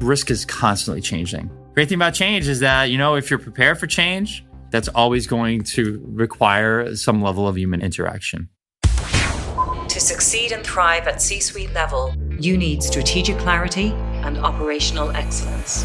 Risk is constantly changing. Great thing about change is that, if you're prepared for change, that's always going to require some level of human interaction. To succeed and thrive at C-suite level, you need strategic clarity and operational excellence.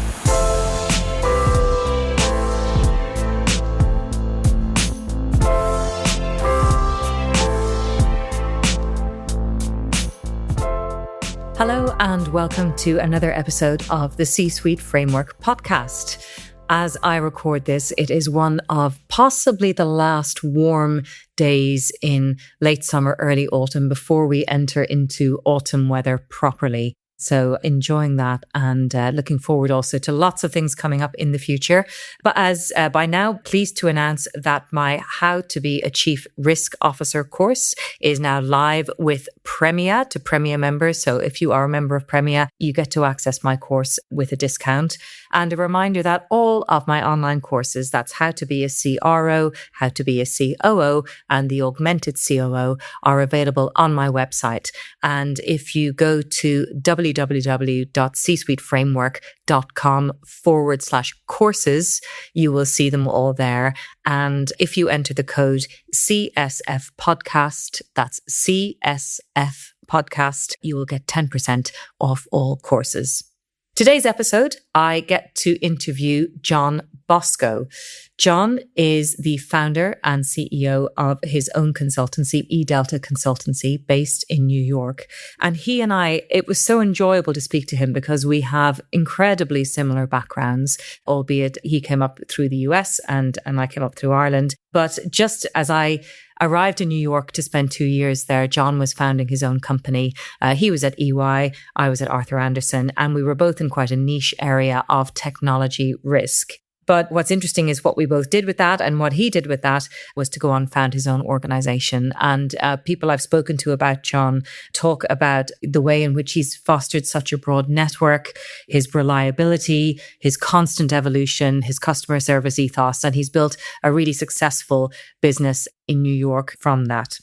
Hello and welcome to another episode of the C-Suite Framework podcast. As I record this, it is one of possibly the last warm days in late summer, early autumn before we enter into autumn weather properly. So enjoying that and looking forward also to lots of things coming up in the future. But as by now, pleased to announce that my How to Be a Chief Risk Officer course is now live with Premia to Premia members. So if you are a member of Premia, you get to access my course with a discount. And a reminder that all of my online courses, that's How to Be a CRO, How to Be a COO, and the Augmented COO are available on my website. And if you go to www.csuiteframework.com/courses, you will see them all there. And if you enter the code CSF podcast, that's CSF podcast, you will get 10% off all courses. Today's episode, I get to interview Jon Bosco. Jon is the founder and CEO of his own consultancy, eDelta Consultancy, based in New York. And he and I, it was so enjoyable to speak to him because we have incredibly similar backgrounds, albeit he came up through the US and I came up through Ireland. But just as I arrived in New York to spend 2 years there, Jon was founding his own company. He was at EY, I was at Arthur Andersen, and we were both in quite a niche area of technology risk. But what's interesting is what we both did with that, and what he did with that was to go on and found his own organization. And people I've spoken to about Jon talk about the way in which he's fostered such a broad network, his reliability, his constant evolution, his customer service ethos, and he's built a really successful business in New York from that.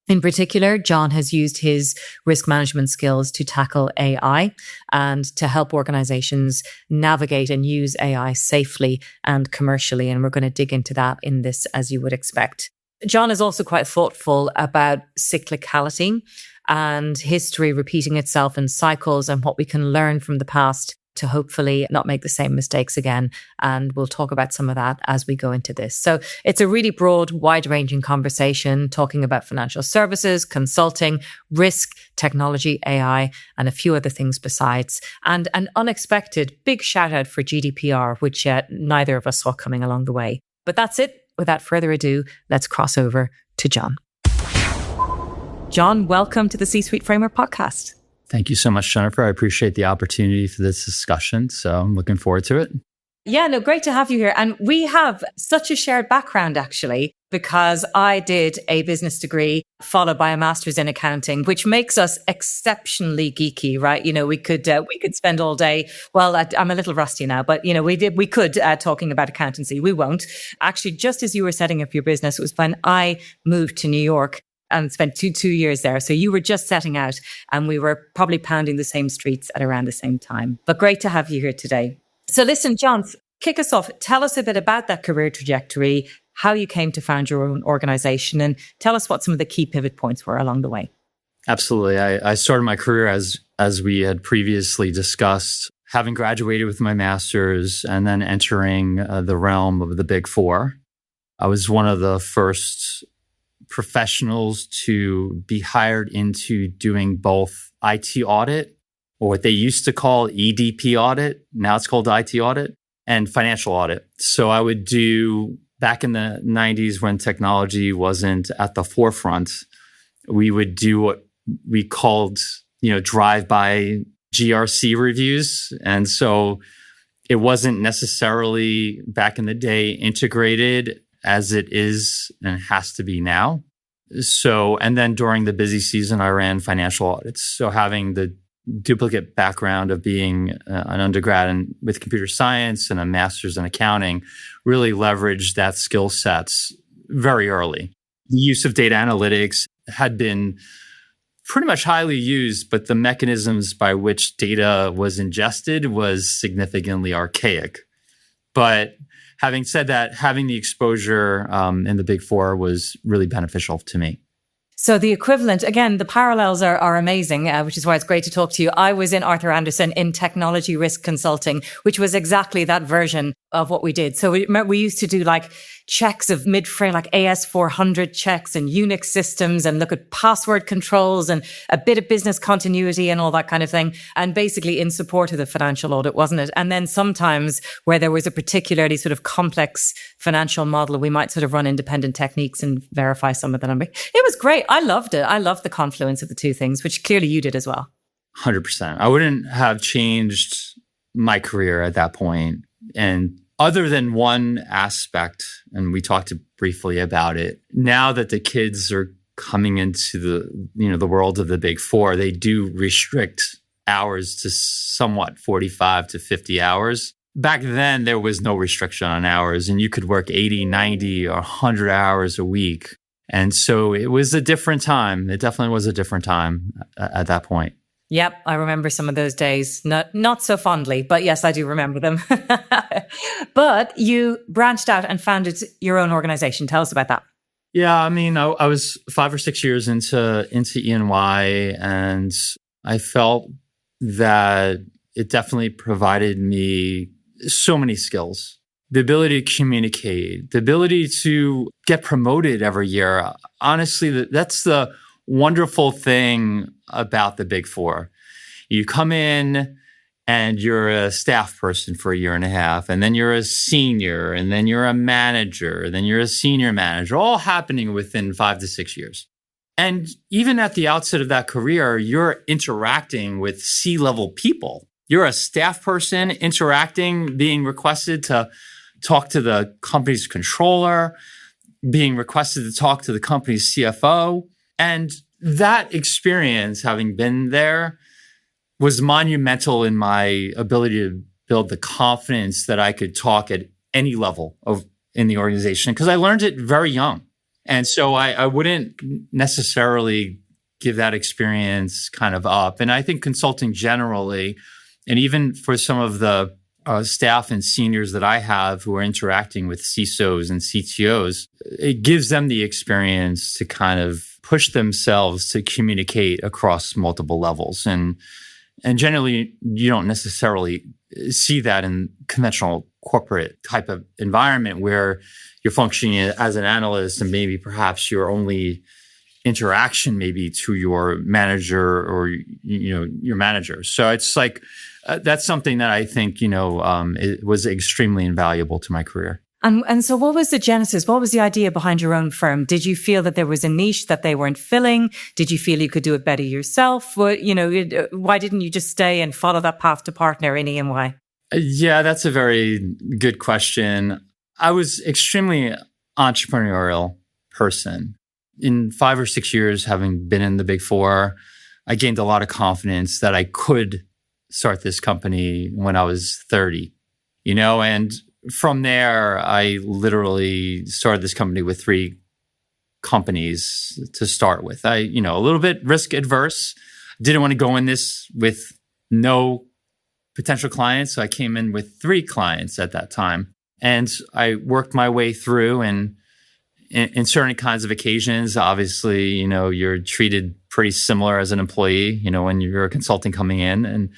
In particular, Jon has used his risk management skills to tackle AI and to help organizations navigate and use AI safely and commercially. And we're going to dig into that in this, as you would expect. Jon is also quite thoughtful about cyclicality and history repeating itself in cycles and what we can learn from the past to hopefully not make the same mistakes again. And we'll talk about some of that as we go into this. So it's a really broad, wide-ranging conversation talking about financial services, consulting, risk, technology, AI, and a few other things besides. And an unexpected big shout out for GDPR, which neither of us saw coming along the way. But that's it. Without further ado, let's cross over to Jon. Jon, welcome to the C-Suite Framework podcast. Thank you so much, Jennifer. I appreciate the opportunity for this discussion. So I'm looking forward to it. Yeah, no, great to have you here. And we have such a shared background, actually, because I did a business degree followed by a master's in accounting, which makes us exceptionally geeky, right? We could spend all day. Well, I'm a little rusty now, but we could talking about accountancy. We won't. Actually, just as you were setting up your business, it was when I moved to New York and spent two years there. So you were just setting out and we were probably pounding the same streets at around the same time. But great to have you here today. So listen, Jon, kick us off. Tell us a bit about that career trajectory, how you came to found your own organization, and tell us what some of the key pivot points were along the way. Absolutely. I started my career as we had previously discussed, having graduated with my master's and then entering the realm of the Big Four. I was one of the first professionals to be hired into doing both IT audit, or what they used to call EDP audit. Now it's called IT audit, and financial audit. So I would do, back in the 90s when technology wasn't at the forefront, we would do what we called, drive-by GRC reviews. And so it wasn't necessarily back in the day integrated as it is and has to be now. So, and then during the busy season, I ran financial audits. So having the duplicate background of being an undergrad with computer science and a master's in accounting really leveraged that skill sets very early. The use of data analytics had been pretty much highly used, but the mechanisms by which data was ingested was significantly archaic. But having said that, having the exposure in the Big Four was really beneficial to me. So the equivalent, again, the parallels are amazing, which is why it's great to talk to you. I was in Arthur Andersen in technology risk consulting, which was exactly that version of what we did. So we used to do like checks of mid-frame, like AS400 checks and Unix systems, and look at password controls and a bit of business continuity and all that kind of thing. And basically in support of the financial audit, wasn't it? And then sometimes where there was a particularly sort of complex financial model, we might sort of run independent techniques and verify some of the numbers. It was great. I loved it. I loved the confluence of the two things, which clearly you did as well. 100%. I wouldn't have changed my career at that point. And other than one aspect, and we talked briefly about it, now that the kids are coming into the world of the Big Four, they do restrict hours to somewhat 45 to 50 hours. Back then, there was no restriction on hours, and you could work 80, 90, or 100 hours a week. And so it was a different time. It definitely was a different time at that point. Yep, I remember some of those days, not so fondly, but yes, I do remember them. But you branched out and founded your own organization. Tell us about that. Yeah, I mean, I was 5 or 6 years into E&Y, and I felt that it definitely provided me so many skills. The ability to communicate, the ability to get promoted every year. Honestly, that's the wonderful thing about the Big Four. You come in and you're a staff person for a year and a half, and then you're a senior, and then you're a manager, and then you're a senior manager, all happening within 5 to 6 years. And even at the outset of that career, you're interacting with C-level people. You're a staff person interacting, being requested to talk to the company's controller, being requested to talk to the company's CFO. And that experience, having been there, was monumental in my ability to build the confidence that I could talk at any level in the organization, because I learned it very young. And so I wouldn't necessarily give that experience kind of up. And I think consulting generally, and even for some of the staff and seniors that I have who are interacting with CISOs and CTOs, it gives them the experience to kind of push themselves to communicate across multiple levels. And generally, you don't necessarily see that in conventional corporate type of environment where you're functioning as an analyst and maybe perhaps your only interaction maybe to your manager or your manager. So it's like that's something that I think it was extremely invaluable to my career. And so what was the genesis? What was the idea behind your own firm? Did you feel that there was a niche that they weren't filling? Did you feel you could do it better yourself? Why didn't you just stay and follow that path to partner in E&Y? Yeah, that's a very good question. I was extremely entrepreneurial person. In 5 or 6 years, having been in the Big Four, I gained a lot of confidence that I could start this company when I was 30, and from there, I literally started this company with 3 companies to start with. A little bit risk adverse. Didn't want to go in this with no potential clients. So I came in with 3 clients at that time. And I worked my way through, and in certain kinds of occasions, obviously, you're treated pretty similar as an employee, when you're a consulting coming in, and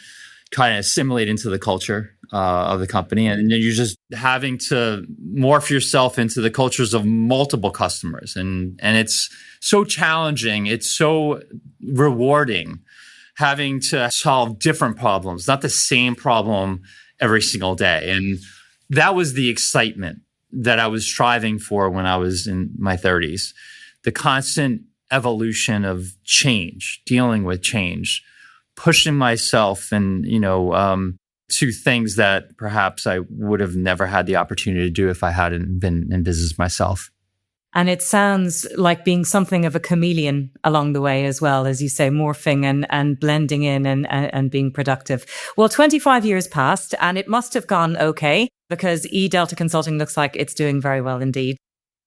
kind of assimilate into the culture of the company. And then you're just having to morph yourself into the cultures of multiple customers. And it's so challenging. It's so rewarding having to solve different problems, not the same problem every single day. And that was the excitement that I was striving for when I was in my 30s. The constant evolution of change, dealing with change, pushing myself and, to things that perhaps I would have never had the opportunity to do if I hadn't been in business myself. And it sounds like being something of a chameleon along the way as well, as you say, morphing and blending in and being productive. Well, 25 years passed and it must have gone okay, because E-Delta Consulting looks like it's doing very well indeed.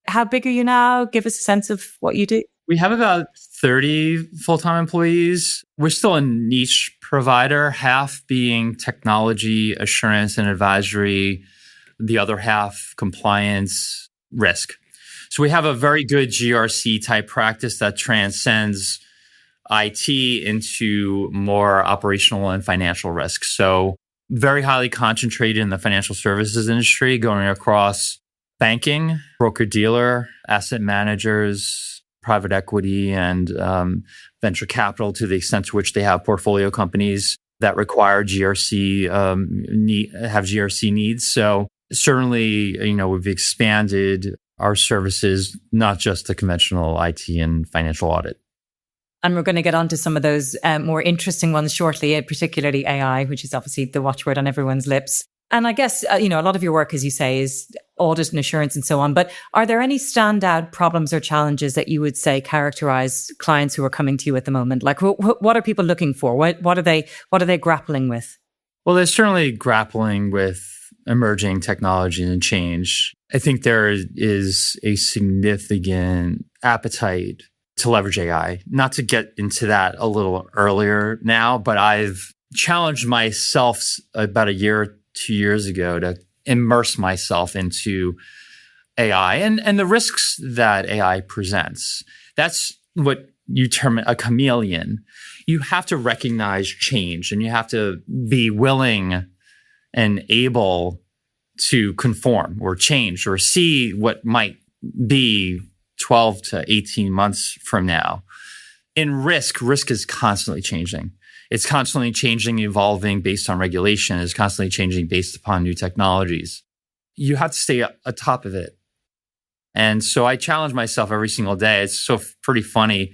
How big are you now? Give us a sense of what you do. We have about 30 full-time employees. We're still a niche provider, half being technology, assurance, and advisory, the other half compliance, risk. So we have a very good GRC type practice that transcends IT into more operational and financial risk. So very highly concentrated in the financial services industry, going across banking, broker-dealer, asset managers, private equity, and venture capital to the extent to which they have portfolio companies that require GRC, have GRC needs. So certainly, we've expanded our services, not just to conventional IT and financial audit. And we're going to get onto some of those more interesting ones shortly, particularly AI, which is obviously the watchword on everyone's lips. And I guess, a lot of your work, as you say, is audit and assurance and so on. But are there any standout problems or challenges that you would say characterize clients who are coming to you at the moment? Like, what are people looking for? What are they grappling with? Well, they're certainly grappling with emerging technology and change. I think there is a significant appetite to leverage AI. Not to get into that a little earlier now, but I've challenged myself about a year, 2 years ago to immerse myself into AI and the risks that AI presents. That's what you term a chameleon. You have to recognize change and you have to be willing and able to conform or change or see what might be 12 to 18 months from now. In risk is constantly changing. It's constantly changing, evolving based on regulation. It's constantly changing based upon new technologies. You have to stay atop of it. And so I challenge myself every single day. It's so pretty funny.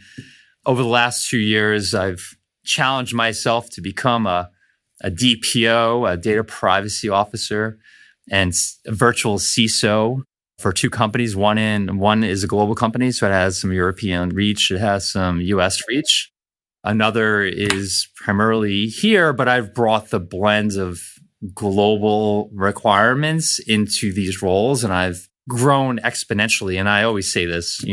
Over the last 2 years, I've challenged myself to become a DPO, a data privacy officer, and a virtual CISO for 2 companies. One is a global company, so it has some European reach. It has some US reach. Another is primarily here, but I've brought the blends of global requirements into these roles, and I've grown exponentially. And I always say this,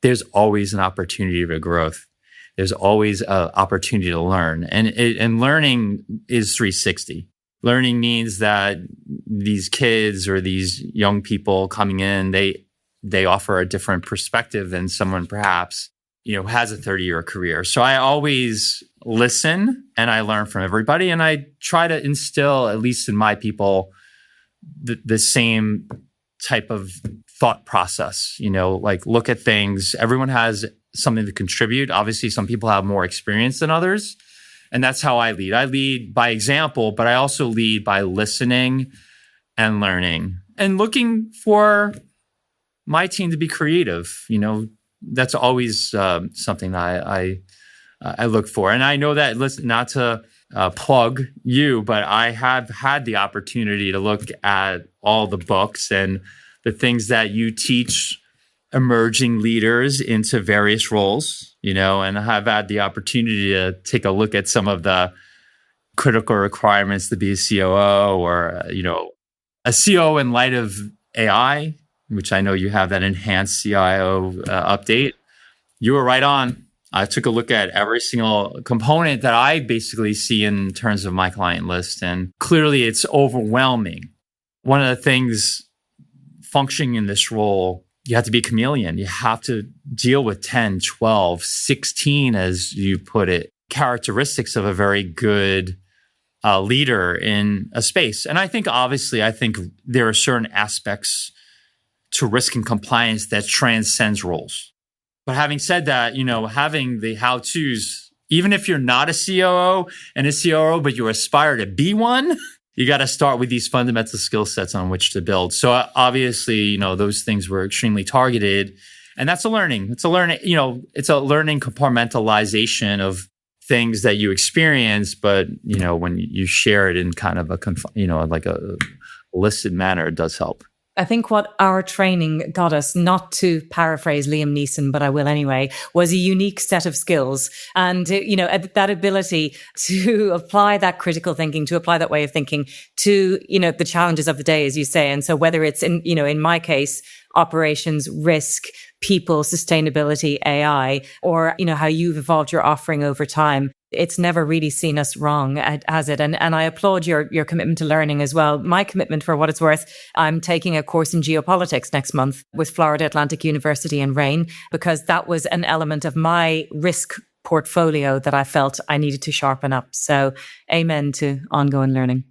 there's always an opportunity for growth. There's always an opportunity to learn. And learning is 360. Learning means that these kids or these young people coming in, they offer a different perspective than someone perhaps, has a 30-year career. So I always listen and I learn from everybody. And I try to instill, at least in my people, the same type of thought process, like look at things. Everyone has something to contribute. Obviously, some people have more experience than others. And that's how I lead. I lead by example, but I also lead by listening and learning and looking for my team to be creative. That's always something I look for. And I know that, listen, not to plug you, but I have had the opportunity to look at all the books and the things that you teach emerging leaders into various roles, and I've had the opportunity to take a look at some of the critical requirements to be a COO or, a COO in light of AI, which I know you have that enhanced CIO update. You were right on. I took a look at every single component that I basically see in terms of my client list, and clearly it's overwhelming. One of the things functioning in this role, you have to be a chameleon. You have to deal with 10, 12, 16, as you put it, characteristics of a very good leader in a space. And I think there are certain aspects to risk and compliance that transcends roles. But having said that, having the how-tos, even if you're not a COO and a COO, but you aspire to be one, you got to start with these fundamental skill sets on which to build. So obviously, those things were extremely targeted, and that's a learning. It's a learning compartmentalization of things that you experience, but when you share it in kind of like a listed manner, it does help. I think what our training got us, not to paraphrase Liam Neeson, but I will anyway, was a unique set of skills. And, that ability to apply that critical thinking, to apply that way of thinking to, the challenges of the day, as you say. And so whether it's in my case, operations, risk, people, sustainability, AI, or, how you've evolved your offering over time. It's never really seen us wrong, has it? And I applaud your commitment to learning as well. My commitment, for what it's worth, I'm taking a course in geopolitics next month with Florida Atlantic University in Rain, because that was an element of my risk portfolio that I felt I needed to sharpen up. So amen to ongoing learning.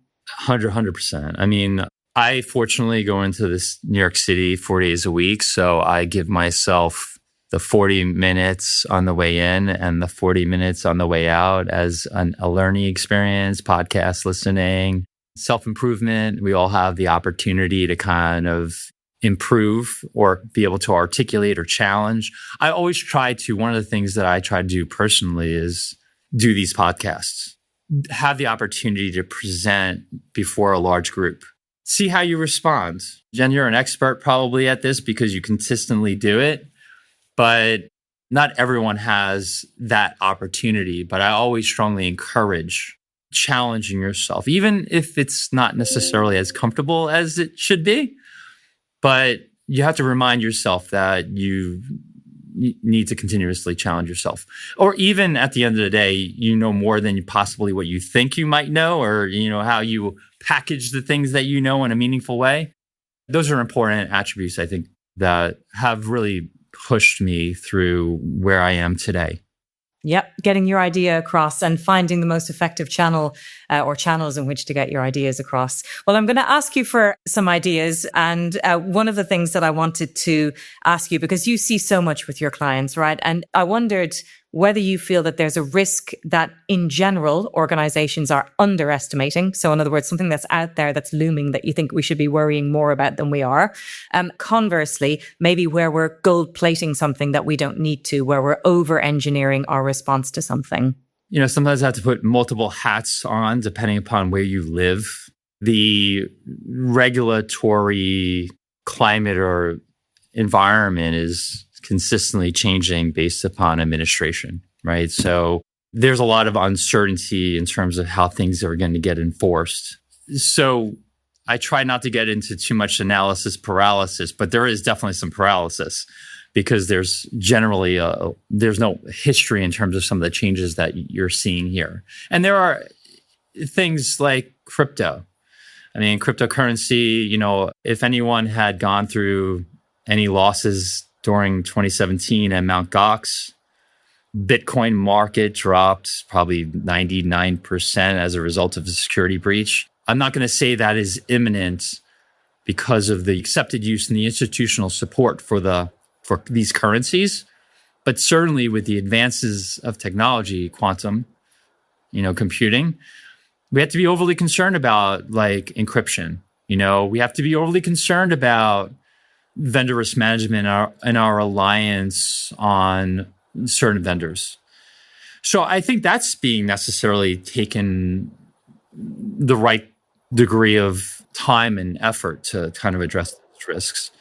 100%. I mean, I fortunately go into this New York City 4 days a week. So I give myself the 40 minutes on the way in and the 40 minutes on the way out as a learning experience, podcast listening, self-improvement. We all have the opportunity to kind of improve or be able to articulate or challenge. I always try to, one of the things that I try to do personally is do these podcasts, have the opportunity to present before a large group. See how you respond. Jen, you're an expert probably at this because you consistently do it, but not everyone has that opportunity. But I always strongly encourage challenging yourself, even if it's not necessarily as comfortable as it should be. But you have to remind yourself that you need to continuously challenge yourself. Or even at the end of the day, you know more than possibly what you think you might know, or how you package the things that you know in a meaningful way. Those are important attributes, I think, that have really pushed me through where I am today. Yep, getting your idea across and finding the most effective channel or channels in which to get your ideas across. Well, I'm going to ask you for some ideas. And one of the things that I wanted to ask you, because you see so much with your clients, right? And I wondered whether you feel that there's a risk that in general organizations are underestimating. So in other words, something that's out there that's looming that you think we should be worrying more about than we are. Conversely, maybe where we're gold plating something that we don't need to, where we're over engineering our response to something. Sometimes I have to put multiple hats on depending upon where you live. The regulatory climate or environment is consistently changing based upon administration, right? So there's a lot of uncertainty in terms of how things are going to get enforced. So I try not to get into too much analysis paralysis, but there is definitely some paralysis because there's generally there's no history in terms of some of the changes that you're seeing here. And there are things like crypto. I mean, cryptocurrency, if anyone had gone through any losses during 2017 at Mt. Gox, Bitcoin market dropped probably 99% as a result of the security breach. I'm not going to say that is imminent because of the accepted use and the institutional support for these currencies, but certainly with the advances of technology, quantum, computing, we have to be overly concerned about like encryption. We have to be overly concerned about vendor risk management and our reliance on certain vendors. So I think that's being necessarily taken the right degree of time and effort to kind of address those risks.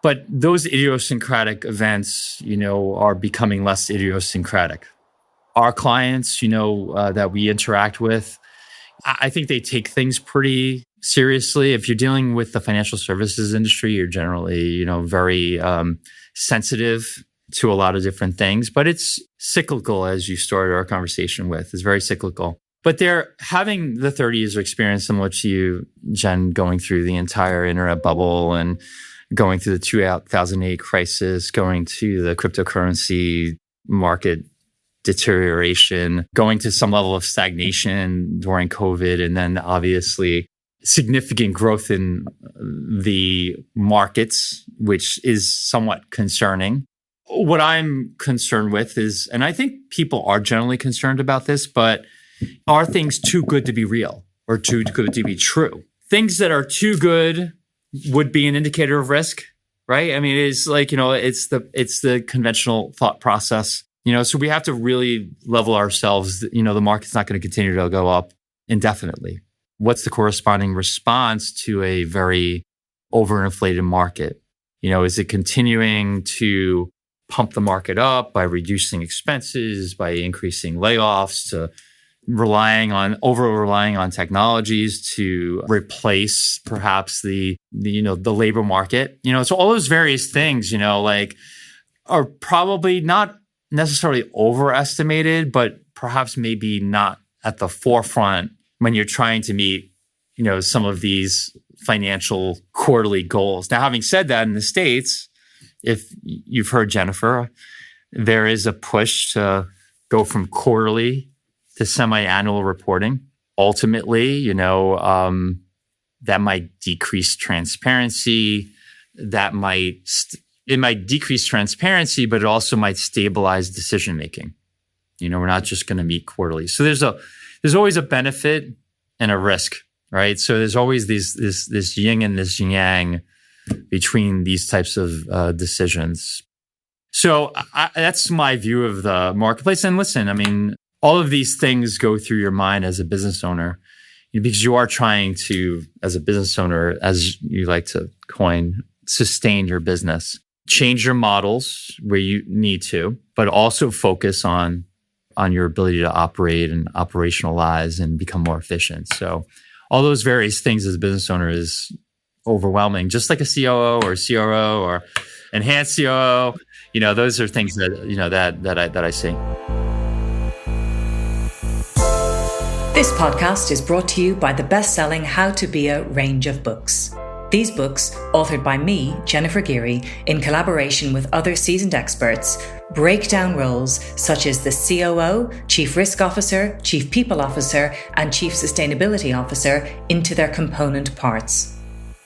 But those idiosyncratic events, are becoming less idiosyncratic. Our clients, that we interact with, I think they take things pretty seriously. If you're dealing with the financial services industry, you're generally, very sensitive to a lot of different things. But it's cyclical, as you started our conversation with. It's very cyclical. But they're having the 30 years of experience similar to you, Jen, going through the entire internet bubble and going through the 2008 crisis, going to the cryptocurrency market deterioration, going to some level of stagnation during COVID, and then obviously significant growth in the markets, which is somewhat concerning. What I'm concerned with is, and I think people are generally concerned about this, but are things too good to be real or too good to be true? Things that are too good would be an indicator of risk, right? I mean, it's like, it's the conventional thought process. So we have to really level ourselves. The market's not going to continue to go up indefinitely. What's the corresponding response to a very overinflated market? Is it continuing to pump the market up by reducing expenses, by increasing layoffs, to over-relying on technologies to replace perhaps the labor market? So all those various things, like are probably not necessarily overestimated, but perhaps maybe not at the forefront when you're trying to meet, some of these financial quarterly goals. Now, having said that, in the States, if you've heard Jennifer, there is a push to go from quarterly to semi-annual reporting. Ultimately, that might decrease transparency. It might decrease transparency, but it also might stabilize decision making. We're not just going to meet quarterly. So there's always a benefit and a risk, right? So there's always this yin and this yang between these types of decisions. So that's my view of the marketplace. And listen, all of these things go through your mind as a business owner, because you are trying to, as a business owner, as you like to coin, sustain your business, change your models where you need to, but also focus on your ability to operate and operationalize and become more efficient. So all those various things as a business owner is overwhelming, just like a COO or CRO or enhanced COO. Those are things that I see. This podcast is brought to you by the best-selling How to Be A range of books. These books, authored by me, Jennifer Geary, in collaboration with other seasoned experts, break down roles such as the COO, Chief Risk Officer, Chief People Officer, and Chief Sustainability Officer into their component parts.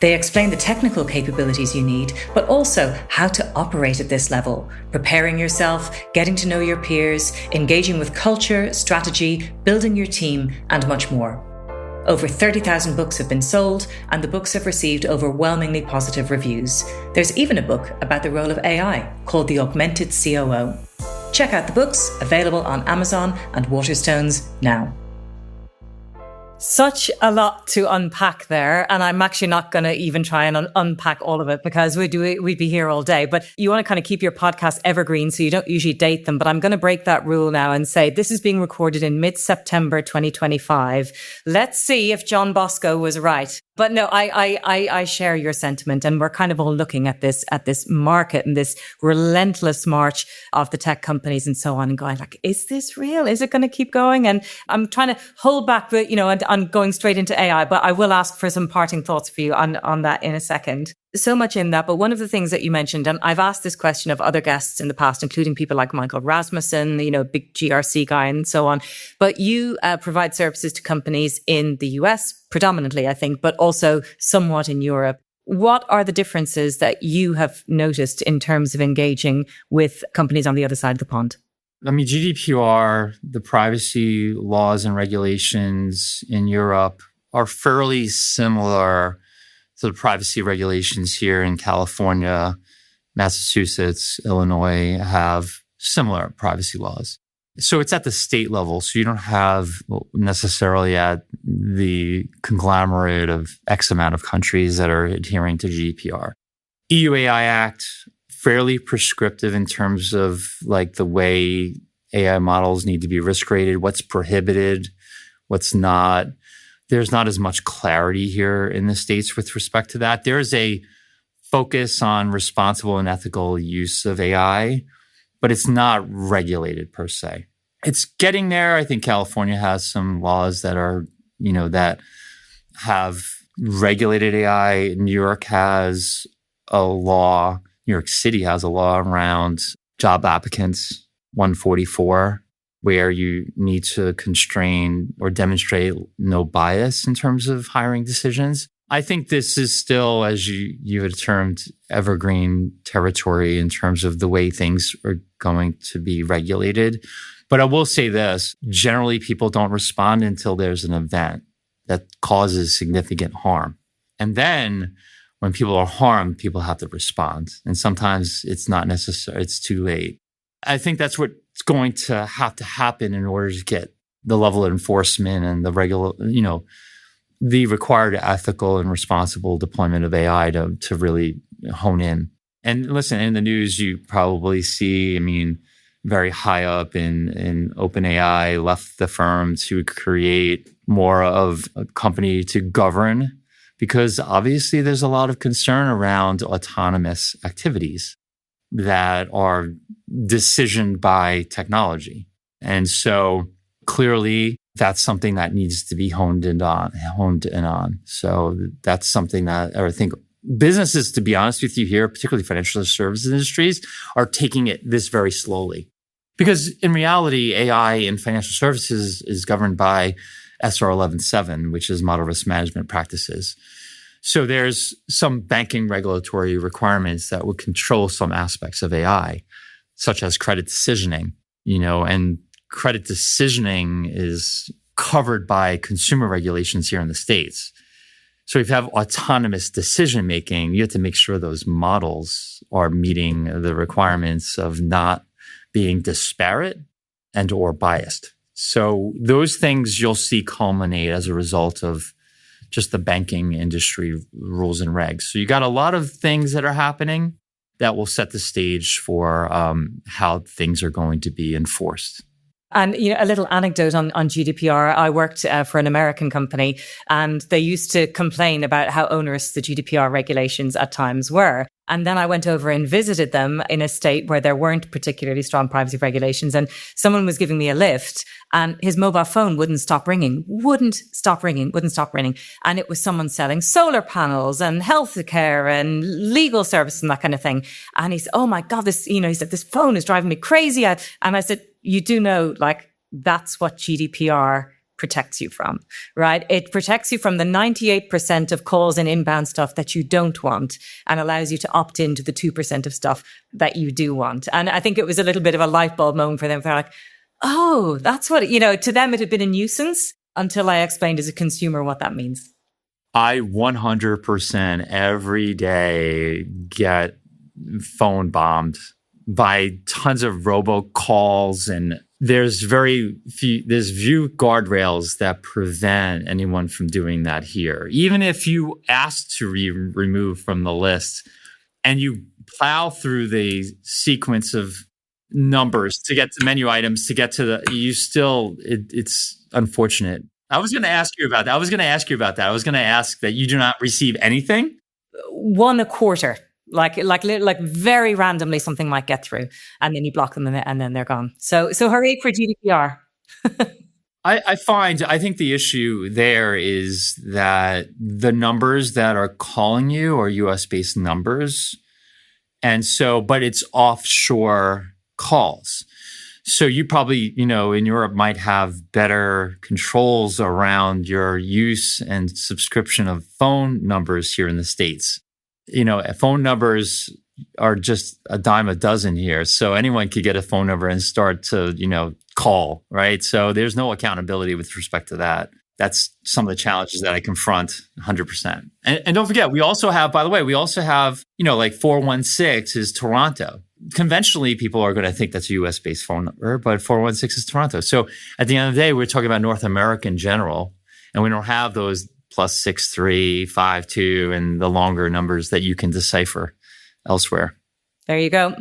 They explain the technical capabilities you need, but also how to operate at this level, preparing yourself, getting to know your peers, engaging with culture, strategy, building your team, and much more. Over 30,000 books have been sold, and the books have received overwhelmingly positive reviews. There's even a book about the role of AI called The Augmented COO. Check out the books, available on Amazon and Waterstones now. Such a lot to unpack there. And I'm actually not going to even try and unpack all of it, because we'd be here all day. But you want to kind of keep your podcast evergreen, so you don't usually date them. But I'm going to break that rule now and say this is being recorded in mid-September 2025. Let's see if Jon Bosco was right. But no, I share your sentiment, and we're kind of all looking at this market and this relentless march of the tech companies and so on, and going like, is this real? Is it going to keep going? And I'm trying to hold back on going straight into AI, but I will ask for some parting thoughts for you on that in a second. So much in that, but one of the things that you mentioned, and I've asked this question of other guests in the past, including people like Michael Rasmussen, big GRC guy and so on, but you provide services to companies in the US predominantly, I think, but also somewhat in Europe. What are the differences that you have noticed in terms of engaging with companies on the other side of the pond? GDPR, the privacy laws and regulations in Europe are fairly similar to the privacy regulations here in California. Massachusetts, Illinois have similar privacy laws. So it's at the state level. So you don't have necessarily at the conglomerate of X amount of countries that are adhering to GDPR. EU AI Act, fairly prescriptive in terms of like the way AI models need to be risk rated, what's prohibited, what's not. There's not as much clarity here in the States with respect to that. There's a focus on responsible and ethical use of AI, but it's not regulated per se. It's getting there. I think California has some laws that are, that have regulated AI. New York has a law. New York City has a law around job applicants, 144, where you need to constrain or demonstrate no bias in terms of hiring decisions. I think this is still, as you had termed, evergreen territory in terms of the way things are going to be regulated. But I will say this, generally people don't respond until there's an event that causes significant harm. And then when people are harmed, people have to respond. And sometimes it's not necessary, it's too late. I think that's what's going to have to happen in order to get the level of enforcement and the required ethical and responsible deployment of AI to really hone in. And listen, in the news, you probably see, very high up in OpenAI left the firm to create more of a company to govern, because obviously there's a lot of concern around autonomous activities. that are decisioned by technology. And so clearly that's something that needs to be honed in on. So that's something that I think businesses, to be honest with you here, particularly financial services industries, are taking this very slowly. Because in reality, AI in financial services is governed by SR 11.7, which is Model Risk Management Practices. So there's some banking regulatory requirements that would control some aspects of AI, such as credit decisioning, and credit decisioning is covered by consumer regulations here in the States. So if you have autonomous decision-making, you have to make sure those models are meeting the requirements of not being disparate and or biased. So those things you'll see culminate as a result of just the banking industry rules and regs. So you got a lot of things that are happening that will set the stage for how things are going to be enforced. And a little anecdote on GDPR. I worked for an American company, and they used to complain about how onerous the GDPR regulations at times were. And then I went over and visited them in a state where there weren't particularly strong privacy regulations. And someone was giving me a lift, and his mobile phone wouldn't stop ringing. And it was someone selling solar panels and healthcare and legal services and that kind of thing. And he said, "Oh my God, he said, this phone is driving me crazy." And I said, "You do know, that's what GDPR protects you from, right? It protects you from the 98% of calls and inbound stuff that you don't want and allows you to opt into the 2% of stuff that you do want." And I think it was a little bit of a light bulb moment for them. They're like, "Oh, that's what," to them it had been a nuisance until I explained as a consumer what that means. I 100% every day get phone bombed by tons of robocalls, and there's few guardrails that prevent anyone from doing that here. Even if you ask to remove from the list and you plow through the sequence of numbers to get to menu items, to get to it's unfortunate. I was going to ask you about that. I was going to ask that you do not receive anything. One a quarter. Like very randomly something might get through, and then you block them and then they're gone. So hooray for GDPR. I think the issue there is that the numbers that are calling you are US-based numbers. And so, but it's offshore calls. So you probably, in Europe might have better controls around your use and subscription of phone numbers here in the States. Phone numbers are just a dime a dozen here. So anyone could get a phone number and start to, call, right? So there's no accountability with respect to that. That's some of the challenges that I confront 100%. And don't forget, we also have 416 is Toronto. Conventionally, people are going to think that's a US-based phone number, but 416 is Toronto. So at the end of the day, we're talking about North America in general, and we don't have those +6352 and the longer numbers that you can decipher elsewhere. There you go.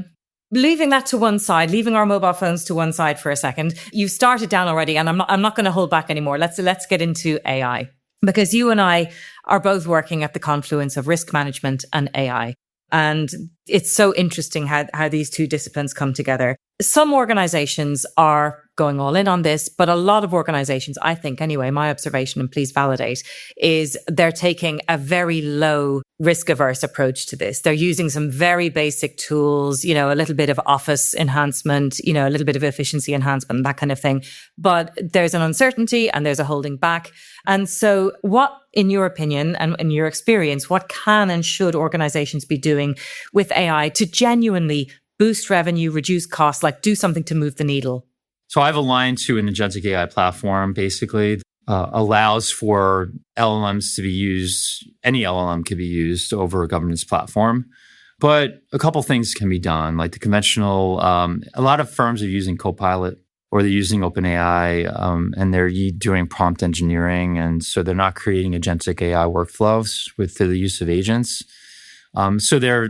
Leaving that to one side, leaving our mobile phones to one side for a second. You started down already, and I'm not going to hold back anymore. Let's get into AI, because you and I are both working at the confluence of risk management and AI. And it's so interesting how these two disciplines come together. Some organizations are going all in on this, but a lot of organizations, I think anyway, my observation, and please validate, is they're taking a very low risk averse approach to this. They're using some very basic tools, a little bit of office enhancement, a little bit of efficiency enhancement, that kind of thing. But there's an uncertainty and there's a holding back. And so what, in your opinion and in your experience, what can and should organizations be doing with AI to genuinely boost revenue, reduce costs, do something to move the needle? So I've aligned to an agentic AI platform, basically allows for LLMs to be used. Any LLM can be used over a governance platform. But a couple things can be done, like the conventional, a lot of firms are using Copilot or they're using OpenAI and they're doing prompt engineering. And so they're not creating agentic AI workflows with the use of agents. So they're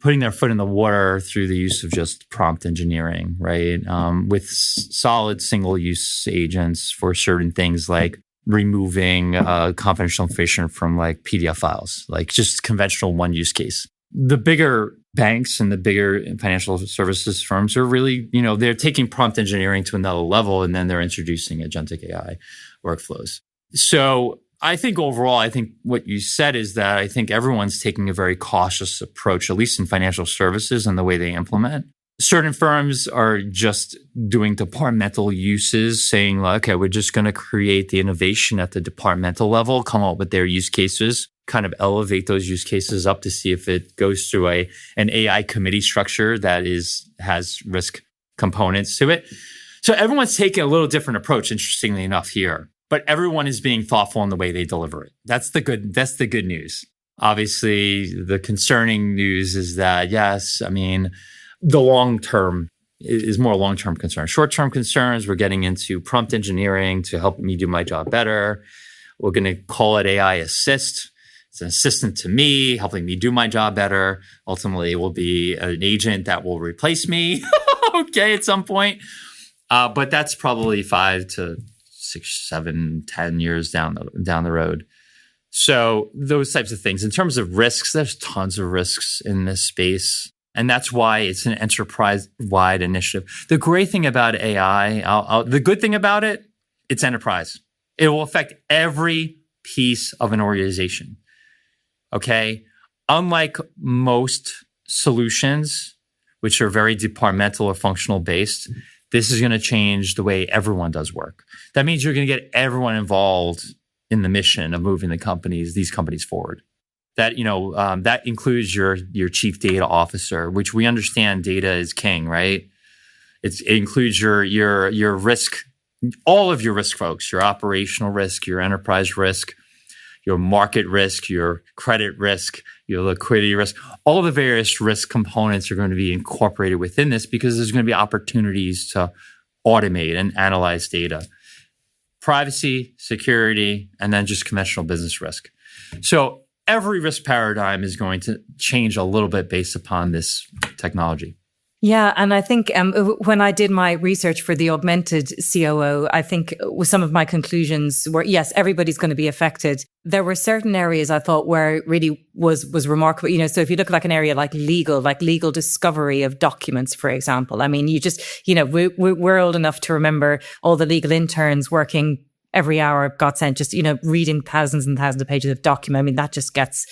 putting their foot in the water through the use of just prompt engineering, right? With solid single-use agents for certain things like removing confidential information from PDF files, just conventional one use case. The bigger banks and the bigger financial services firms are really, they're taking prompt engineering to another level, and then they're introducing agentic AI workflows. So I think overall, what you said is that I think everyone's taking a very cautious approach, at least in financial services and the way they implement. Certain firms are just doing departmental uses, saying, okay, we're just going to create the innovation at the departmental level, come up with their use cases, kind of elevate those use cases up to see if it goes through an AI committee structure that has risk components to it. So everyone's taking a little different approach, interestingly enough, here. But everyone is being thoughtful in the way they deliver it. That's the good news. Obviously, the concerning news is that, yes, the long-term is more long-term concern. Short-term concerns, we're getting into prompt engineering to help me do my job better. We're going to call it AI assist. It's an assistant to me, helping me do my job better. Ultimately, it will be an agent that will replace me, okay, at some point. But that's probably 5 to 6, 7, 10 years down the road. So those types of things. In terms of risks, there's tons of risks in this space. And that's why it's an enterprise-wide initiative. The great thing about AI, the good thing about it, it's enterprise. It will affect every piece of an organization. Okay? Unlike most solutions, which are very departmental or functional based, this is going to change the way everyone does work. That means you're going to get everyone involved in the mission of moving these companies forward. That includes your chief data officer, which we understand data is king, right? It includes your risk, all of your risk folks, your operational risk, your enterprise risk, your market risk, your credit risk, your liquidity risk. All of the various risk components are going to be incorporated within this because there's going to be opportunities to automate and analyze data. Privacy, security, and then just conventional business risk. So every risk paradigm is going to change a little bit based upon this technology. Yeah. And I think when I did my research for the augmented COO, I think with some of my conclusions were, yes, everybody's going to be affected. There were certain areas I thought where it really was remarkable. So if you look at like an area like legal discovery of documents, for example, you just, we're old enough to remember all the legal interns working every hour got sent, just, reading thousands and thousands of pages of document. That just gets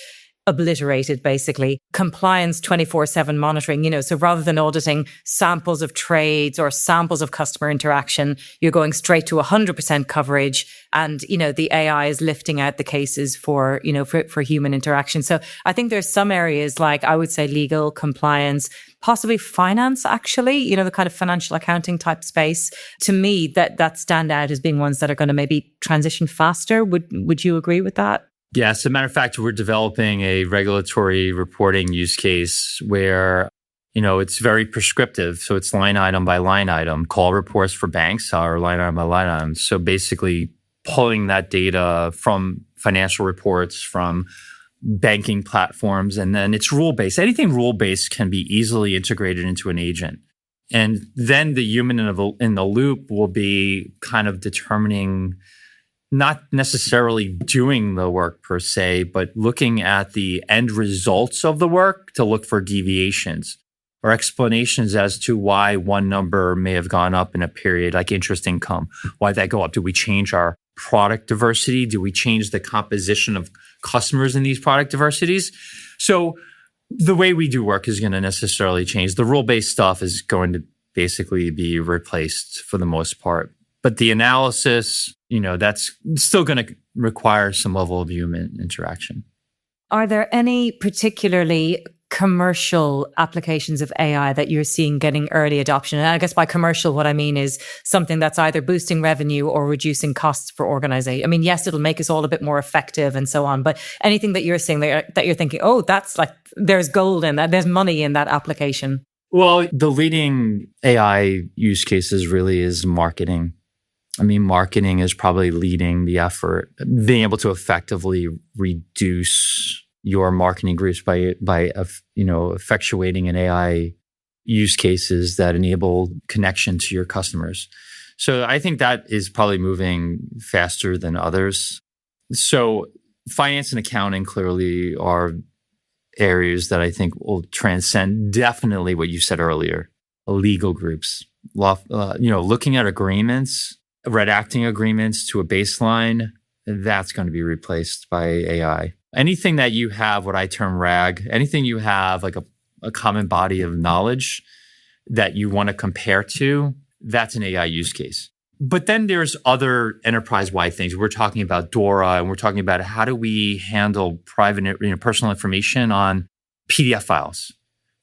obliterated, basically. Compliance 24/7 monitoring, so rather than auditing samples of trades or samples of customer interaction, you're going straight to 100% coverage. And, the AI is lifting out the cases for human interaction. So I think there's some areas like, I would say, legal, compliance, possibly finance, actually, the kind of financial accounting type space. To me, that stand out as being ones that are going to maybe transition faster. Would you agree with that? Yeah, as a matter of fact, we're developing a regulatory reporting use case where, it's very prescriptive. So it's line item by line item. Call reports for banks are line item by line item. So basically pulling that data from financial reports, from banking platforms, and then it's rule-based. Anything rule-based can be easily integrated into an agent. And then the human in the loop will be kind of determining, not necessarily doing the work per se, but looking at the end results of the work to look for deviations or explanations as to why one number may have gone up in a period, like interest income. Why did that go up? Did we change our product diversity? Do we change the composition of customers in these product diversities? So the way we do work is going to necessarily change. The rule-based stuff is going to basically be replaced for the most part. But the analysis, that's still going to require some level of human interaction. Are there any particularly commercial applications of AI that you're seeing getting early adoption? And I guess by commercial, what I mean is something that's either boosting revenue or reducing costs for organization. Yes, it'll make us all a bit more effective and so on, but anything that you're seeing that you're thinking, oh, that's like, there's gold in that, there's money in that application. Well, the leading AI use cases really is marketing. Marketing is probably leading the effort, being able to effectively reduce your marketing groups by effectuating an AI use cases that enable connection to your customers. So I think that is probably moving faster than others. So finance and accounting clearly are areas that I think will transcend definitely what you said earlier. Legal groups, looking at agreements, redacting agreements to a baseline, that's going to be replaced by AI. Anything that you have, what I term RAG, anything you have like a common body of knowledge that you want to compare to, that's an AI use case. But then there's other enterprise-wide things. We're talking about DORA, and we're talking about how do we handle private, personal information on PDF files.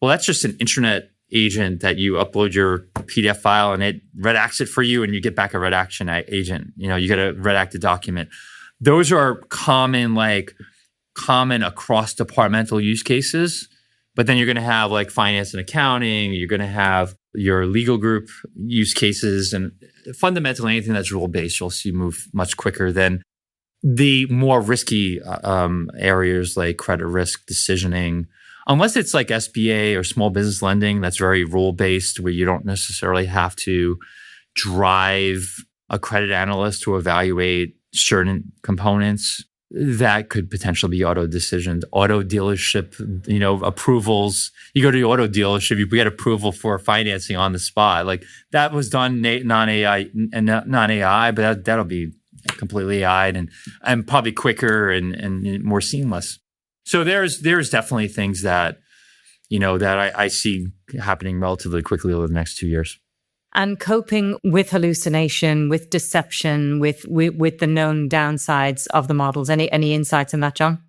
Well, that's just an internet agent that you upload your PDF file and it redacts it for you, and you get back a redaction agent. You get a redacted document. Those are common across departmental use cases. But then you're going to have like finance and accounting. You're going to have your legal group use cases, and fundamentally anything that's rule-based, you'll see move much quicker than the more risky areas like credit risk decisioning. Unless it's like SBA or small business lending, that's very rule-based, where you don't necessarily have to drive a credit analyst to evaluate certain components. That could potentially be auto decisions, auto dealership, approvals. You go to the auto dealership, you get approval for financing on the spot. Like that was done non-AI, but that'll be completely AI'd and probably quicker and more seamless. So there's definitely things that, that I see happening relatively quickly over the next 2 years. And coping with hallucination, with deception, with the known downsides of the models. Any insights in that, Jon?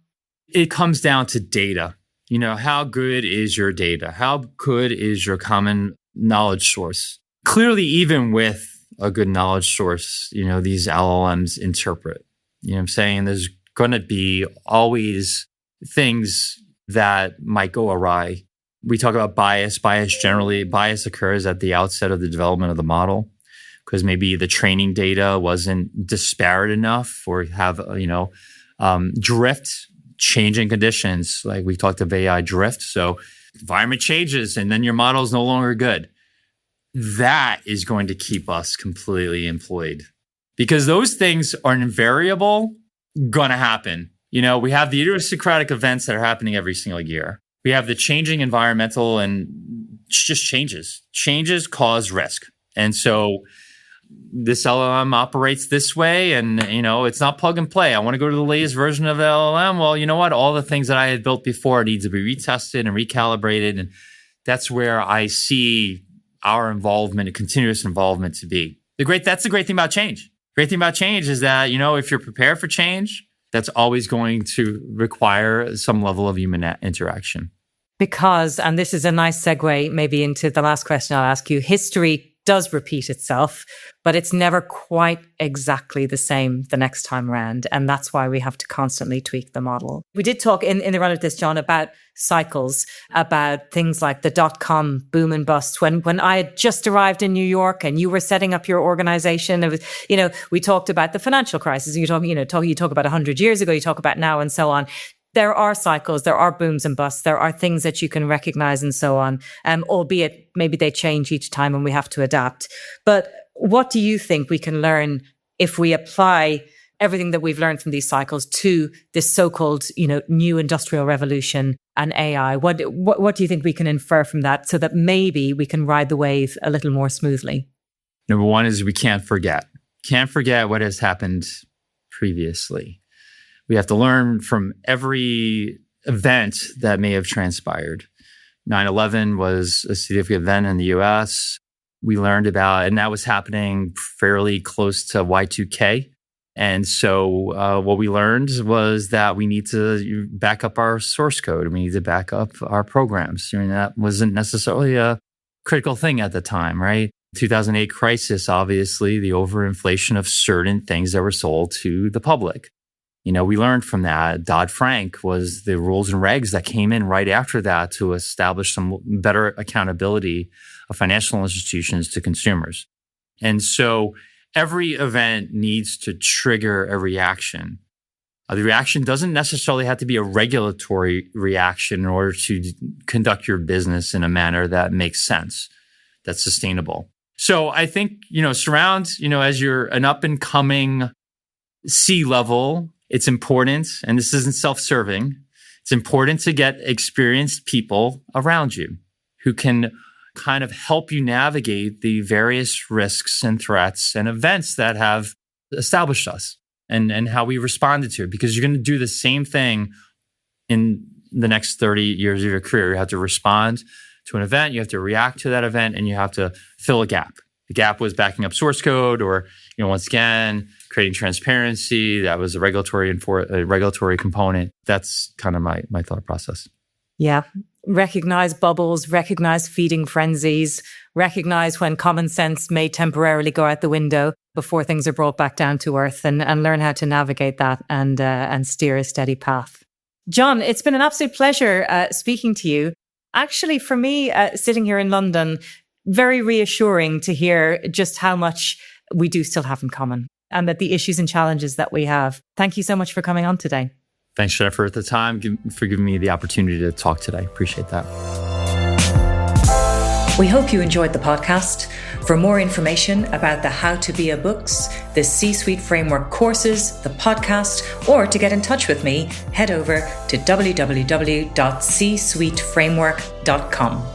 It comes down to data. How good is your data? How good is your common knowledge source? Clearly, even with a good knowledge source, these LLMs interpret. What I'm saying? There's going to be always things that might go awry. We talk about bias. Bias occurs at the outset of the development of the model because maybe the training data wasn't disparate enough, or have, drift, changing conditions. Like we talked about AI drift. So environment changes and then your model is no longer good. That is going to keep us completely employed because those things are invariable, going to happen. We have the idiosyncratic events that are happening every single year. We have the changing environmental and just changes. Changes cause risk. And so this LLM operates this way and, it's not plug and play. I want to go to the latest version of the LLM. Well, you know what? All the things that I had built before need to be retested and recalibrated. And that's where I see our involvement and continuous involvement to be. That's the great thing about change. Great thing about change is that, if you're prepared for change, that's always going to require some level of human interaction. Because, and this is a nice segue maybe into the last question I'll ask you, history does repeat itself, but it's never quite exactly the same the next time around. And that's why we have to constantly tweak the model. We did talk in the run of this, Jon, about cycles, about things like the .com boom and bust. When I had just arrived in New York and you were setting up your organization, it was, we talked about the financial crisis. You talk about 100 years ago, you talk about now and so on. There are cycles, there are booms and busts, there are things that you can recognize and so on, albeit maybe they change each time and we have to adapt. But what do you think we can learn if we apply everything that we've learned from these cycles to this so-called, new industrial revolution and AI? What do you think we can infer from that so that maybe we can ride the wave a little more smoothly? Number one is we can't forget. Can't forget what has happened previously. We have to learn from every event that may have transpired. 9/11 was a significant event in the US. We learned about, and that was happening fairly close to Y2K. And so what we learned was that we need to back up our source code. We need to back up our programs. That wasn't necessarily a critical thing at the time, right? 2008 crisis, obviously, the overinflation of certain things that were sold to the public. We learned from that. Dodd-Frank was the rules and regs that came in right after that to establish some better accountability of financial institutions to consumers. And so every event needs to trigger a reaction. The reaction doesn't necessarily have to be a regulatory reaction in order to conduct your business in a manner that makes sense, that's sustainable. So I think, surround, as you're an up and coming C-level, it's important, and this isn't self-serving, It's important to get experienced people around you who can kind of help you navigate the various risks and threats and events that have established us and how we responded to it. Because you're going to do the same thing in the next 30 years of your career. You have to respond to an event, you have to react to that event, and you have to fill a gap. The gap was backing up source code or, once again, creating transparency. That was a regulatory component. That's kind of my thought process. Yeah. Recognize bubbles, recognize feeding frenzies, recognize when common sense may temporarily go out the window before things are brought back down to earth, and learn how to navigate that and steer a steady path. Jon, it's been an absolute pleasure speaking to you. Actually, for me, sitting here in London, very reassuring to hear just how much we do still have in common and that the issues and challenges that we have. Thank you so much for coming on today. Thanks, Jennifer, at the time for giving me the opportunity to talk today. Appreciate that. We hope you enjoyed the podcast. For more information about the How to Be a books, the C-Suite Framework courses, the podcast, or to get in touch with me, head over to www.csuiteframework.com.